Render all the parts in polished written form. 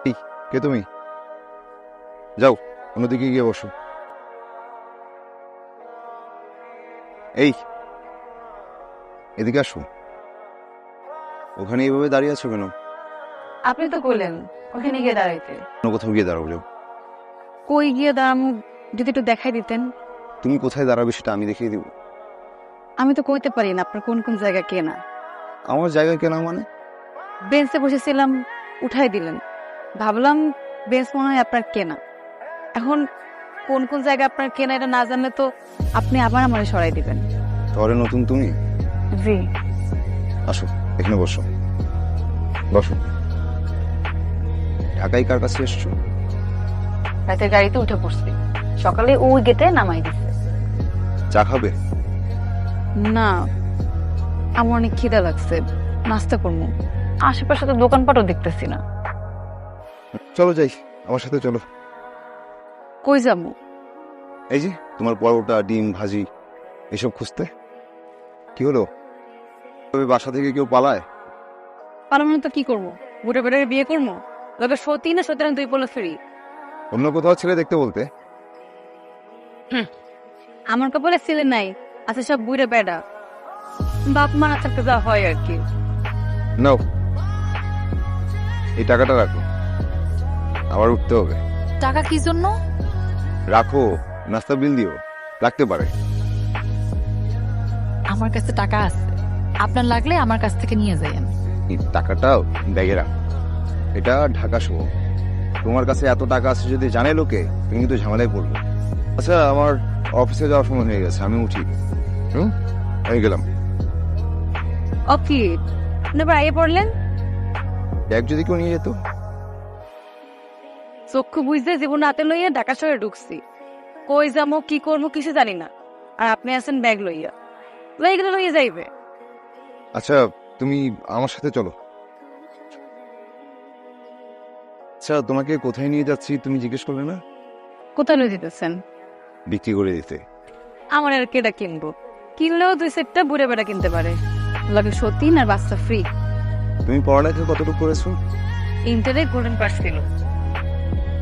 এই, কে তুমি? যাও অন্যদিকে গিয়ে বসো। এই, এদিকে আসো। ওখানে এইভাবে দাঁড়িয়ে আছো কেন? আপনি তো বললেন ওখানে গিয়ে দাঁড়াইতে। অন্য কোথাও গিয়ে দাঁড়াও। যাও। কই গিয়ে দাঁড়ামু যদি একটু দেখাই দিতেন। তুমি কোথায় দাঁড়াবে সেটা আমি দেখিয়ে দিব। আমি তো কইতে পারি না আপনার কোন কোন জায়গা কেনা। আমার জায়গা কেনা মানে? বেঞ্চে বসেছিলাম, উঠাই দিলেন, ভাবলাম বেঞ্চ মনে হয় আপনার কেনা। এখন কোন কোন জায়গা আপনার কেনা এটা না জানলে তো আপনি আবার আমারে সরাই দিবেন। শহরে নতুন তুমি? জি। আসো, এখানে বসো। বসো। ঢাকায় কার কাছে এসছো? রাতের গাড়িতে উঠে পড়ছি, সকালে ওই গেটে নামাই দিচ্ছে। চা খাবে? না, আমার অনেক খিদা লাগছে, নাস্তা করবো। আশেপাশে তো দোকানপাটও দেখতেছি না। চলো যাই, আমার সাথে চলো। কই যাবো? এই যে তোমার পরোটা, ডিম ভাজি এসব খুঁজতে। কি হলো, তবে বাসা থেকে কেউ পালায়? পালানো তো কি করবো, বুড়ে বেড়ে বিয়ে করবো? লোকে সতী না সত্যি দুই পলে ফেরি। অন্য কোথাও ছেলে দেখতে বলতে। আমার কপালে ছেলে নাই, আছে সব বুড়ে বেড়া। বাপ মা না থাকতে যা হয় আর কি। নাও, এই টাকাটা রাখো, আবার উঠতে হবে। টাকা কি জন্য? রাখো, নাস্তা বিল দিও, লাগতে পারে। আমার কাছে টাকা আছে, আপনার লাগলে আমার কাছ থেকে নিয়ে যাইয়েন। এই টাকাটা ব্যাগে রাখো, এটা ঢাকা শো। তোমার কাছে এত টাকা আছে যদি জানে লোকে, তুমি কিন্তু ঝামেলায় পড়বে। আচ্ছা, আমার অফিসে যাওয়ার সময় হয়ে গেছে, আমি উঠি। হয়ে গেলাম। ওকে, এবার আগে পড়লেন। ব্যাগ যদি কেউ নিয়ে যেত? চক্ষু বুঝতে জীবন হাতে লইয়া ঢাকা শহরে ঢুকছি। কই যাবো কি করবো কিছু জানি না, আর আপনি আছেন ব্যাগ লইয়া। লইয়া লইয়া যাইবে। আচ্ছা, তুমি আমার সাথে চলো। আচ্ছা, তোমাকে কোথায় নিয়ে যাচ্ছি তুমি জিজ্ঞেস করলে না? কোথায় লই যেতেছেন? বিক্রি করে দিতে। আমার আর কেটা কিনবো, কিনলেও দুই সেটটা বুড়ে বেড়া কিনতে পারে। লাগে সতীন আর বাচ্চা ফ্রি। তুমি পড়ালেখা কতটুকু করেছো? ইন্টারে গোল্ডেন পাস ছিল,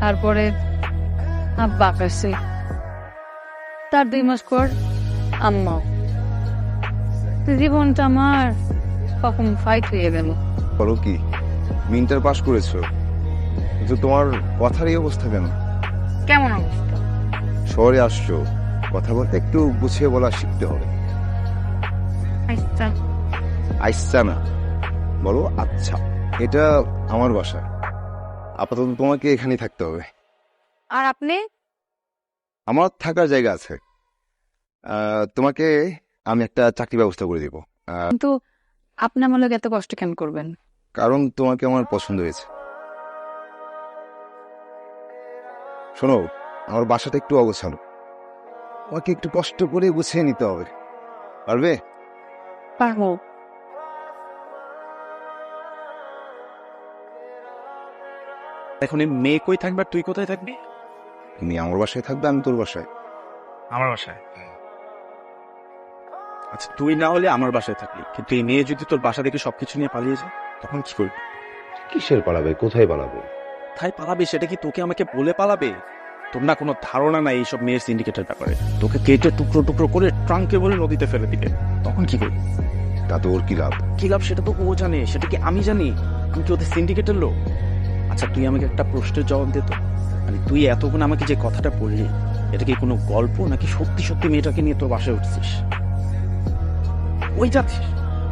তারপরে আব্বা আকাশে, তার 2 মাস পর আম্মা। জীবনটা আমার কখন ফাইট হয়ে গেল। বলো কি, তুমি ইন্টার পাস করেছো, কিন্তু তোমার কথার এই অবস্থা কেন? কেমন অবস্থা? শহরে আসছো, কথা বলতে একটু গুছিয়ে বলা শিখতে হবে। আচ্ছা। আচ্ছা না, বলো আচ্ছা। এটা আমার বাসা, আপাতত তোমাকে এখানেই থাকতে হবে। আর আপনি? আমার থাকার জায়গা আছে, তোমাকে আমি একটা চাকরি ব্যবস্থা করে দিব। কিন্তু আপনি আমার লোক এত কষ্ট কেন করবেন? কারণ তোমাকে আমার পছন্দ হয়েছে। শোনো, আমার বাসাটা একটু অগোছালো, তোমাকে একটু কষ্ট করে গুছিয়ে নিতে হবে। পারবে? পারবো। এখন এই মেয়ে কই থাকবে আর তুই কোথায় থাকবি? তুমি আমার বাসায় থাকবে, আমি তোর বাসায়। আমার বাসায়? আচ্ছা, তুই না হলে আমার বাসায় থাকলি, কিন্তু এই মেয়ে যদি তোর বাসা থেকে সবকিছু নিয়ে পালিয়ে যায় তখন কি করবি? কিসের পালাবে, কোথায় পালাবে? কোথায় পালাবে সেটা কি তোকে আমাকে বলে পালাবে? তোর না কোনো ধারণা নাই এইসব মেয়ের সিন্ডিকেটের ব্যাপারে। তোকে কেটে টুকরো টুকরো করে ট্রাঙ্কে বলে নদীতে ফেলে দিবে, তখন কি করবি? তাতে ওর কি লাভ? কি লাভ সেটা তো ও জানে, সেটা কি আমি জানি? আমি কি ওদের সিন্ডিকেটের লোক? আচ্ছা, তুই আমাকে একটা প্রশ্নের জবাব দে তো, মানে তুই এতক্ষণ আমাকে যে কথাটা বললি, এটা কি কোনো গল্প নাকি সত্যি সত্যি মেয়েটাকে নিয়ে তোর বাসায় উঠছিস? ওই যাচ্ছিস?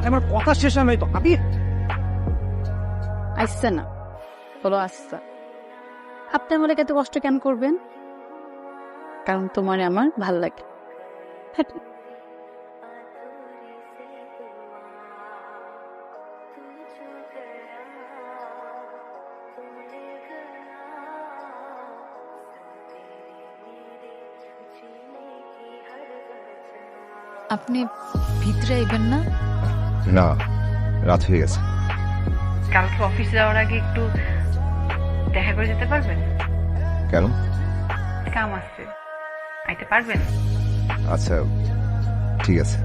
আমার কথা শেষ হয় নাই তো আমি। আসছে না, বলো আসছে। আপনি আমার এত কষ্ট কেন করবেন? কারণ তোমার আমার ভাল লাগে। আপনি ভিতরে আইবেন না? না, রাত হয়ে গেছে। কালকে অফিসে যাওয়ার আগে একটু দেখা করে যেতে পারবেন? কেন? কাম আছে, আইতে পারবেন? আচ্ছা ঠিক আছে,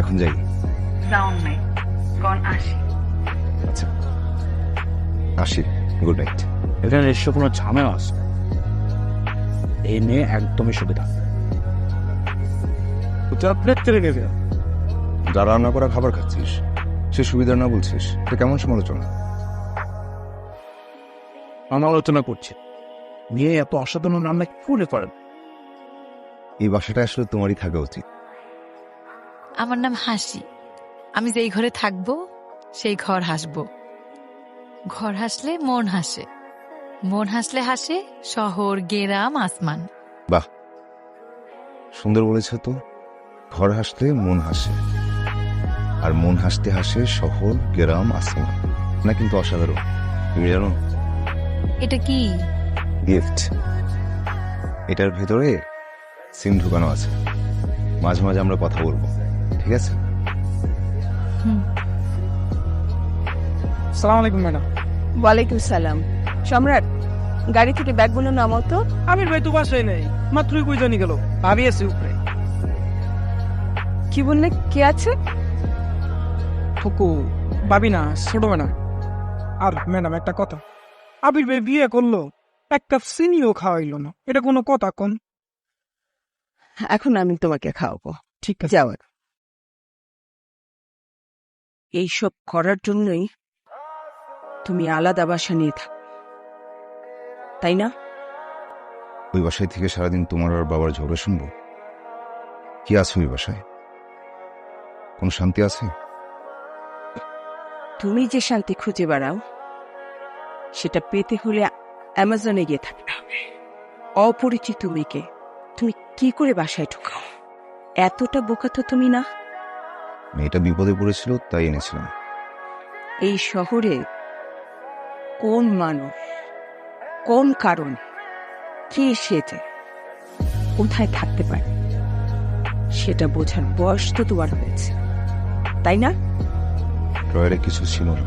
এখন যাই। যাওন নাই, কন আসি। আচ্ছা আসি, গুড নাইট। এখানে নিশ্চয় কোনো ঝামেলা আছে। এই মেয়ে একদমই সুবিধা। প্লেট চলে গেছে। যা রান্না করা খাবার খাচ্ছিস সে সুবিধা না বলছিস, এটা কেমন সমালোচনা? আলোচনা করছে মেয়ে এত অসাধারণ রান্না কি করে করেন? এই বাসাটা আসলে তোমারই থাকা উচিত। আমার নাম হাসি। আমি যেই ঘরে থাকবো সেই ঘর হাসবো। ঘর হাসলে মন হাসে, মন হাসলে হাসে শহর, গ্রাম, আসমান। বাহ, সুন্দর বলেছ তো। ঘর হাসলে মন হাসে, আর মন হাসতে হাসে শহর, গ্রাম, আসমান। না কিন্তু অসাধারণ। তুমি জানো এটা কি? গিফট। এটার ভেতরে সিম ঢুকানো আছে, মাঝে মাঝে আমরা কথা বলবো, ঠিক আছে? সালাম আলাইকুম ম্যাডাম। ওয়ালাইকুম সালাম। সম্রাট, গাড়ি থেকে ব্যাগগুলো নামাও তো। আমির ভাই তো বাসায় নেই, মাত্রই কই জানি গেল। ভাবি আছে উপরে। কি বললে, কে আছে? ফুকু, ভাবি না, ছোট ম্যাডাম। আর ম্যাডাম একটা কথা, আবির ভাই বিয়ে করলো, এক কাপ চিনিও খাওয়াইলো না, এটা কোনো কথা কোন? এখন আমি তোমাকে খাওয়াবো। ঠিক আছে। যাও। এইসব করার জন্যই তুমি আলাদা বাসা নিয়ে থাক, তাই না? ওই বাসায় থেকে সারাদিন তোমার আর বাবার ঝগড়া শুনবো? কি আছে ওই বাসায়? কোন শান্তি আছে? তুমি যে শান্তি খুঁজে বেড়াও সেটা পেতে হলে অ্যামাজনে গিয়ে থাকতে হবে। অপরিচিত মেয়েকে তুমি কি করে বাসায় ঢুকাও? এতটা বোকা তো তুমি না। মেয়েটা বিপদে পড়েছিল তাই এনেছিলাম। এই শহরে কোন মানুষ, কোন কারণে, কে সেজে কোথায় থাকতে পারে সেটা বোঝার বয়স তো তোমার হয়েছে, তাই না? ড্রয়ারে কিছু ছিল না।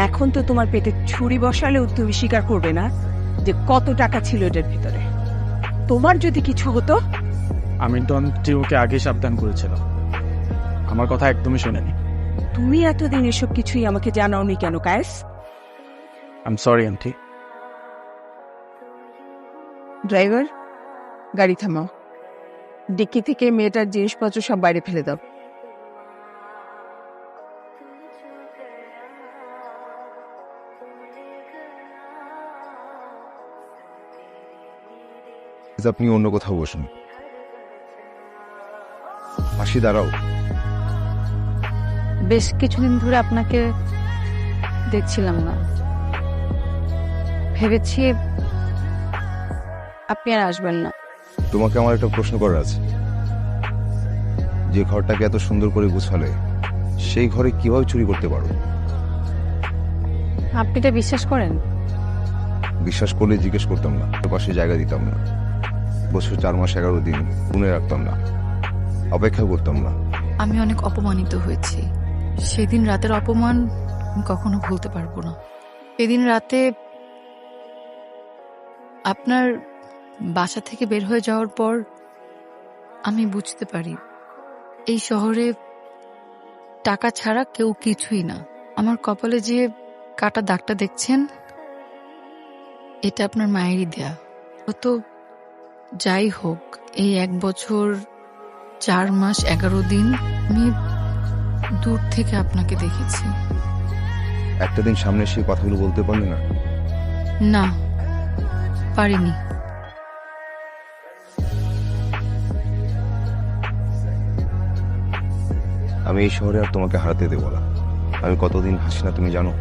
এখন তো তোমার পেটে ছুরি বসালেও তুমি স্বীকার করবে না যে কত টাকা ছিল এটার ভিতরে। তোমার যদি কিছু হতো। আমি তো ওকে আগে সাবধান করেছিলাম, আমার কথা একদমই শোনেনি। তুমি এতদিন এসব কিছুই আমাকে জানাওনি কেন Kayes? I am sorry aunty. Driver, গাড়ি থামাও। ডিক্কি থেকে মেয়েটার জিনিসপত্র সব বাইরে ফেলে দাও। আপনি অন্য কোথাও বসুন। হাসি, দাঁড়াও। বেশ কিছুদিন ধরে আপনাকে দেখছিলাম না, ভেবেছি আপনি আর আসবেন না। তোমাকে আমার একটা প্রশ্ন করার আছে। যে ঘরটাকে এত সুন্দর করে গুছালে সেই ঘরে কিভাবে চুরি করতে পারো? আপনি এটা বিশ্বাস করেন? বিশ্বাস করলে জিজ্ঞেস করতাম না, পাশে জায়গা দিতাম না, বছর 4 মাস 11 দিন গুনে রাখতাম না, অপেক্ষা করতাম না। আমি অনেক অপমানিত হয়েছি। সেদিন রাতের অপমান আমি কখনো ভুলতে পারবো না। সেদিন রাতে আপনার বাসা থেকে বের হয়ে যাওয়ার পর আমি বুঝতে পারি এই শহরে টাকা ছাড়া কেউ কিছুই না। আমার কপালে যে কাটা দাগটা দেখছেন এটা আপনার মায়েরই দেয়া। ও তো যাই হোক, এই 1 বছর 4 মাস 11 দিন আমি দূর থেকে আপনাকে দেখেছি। একটা দিন সামনে সেই কথাগুলো বলতে পারলে না? না, পারিনি। আমি এই শহরে আর তোমাকে হারাতে দেবো না। আমি কতদিন হাসি না তুমি জানো?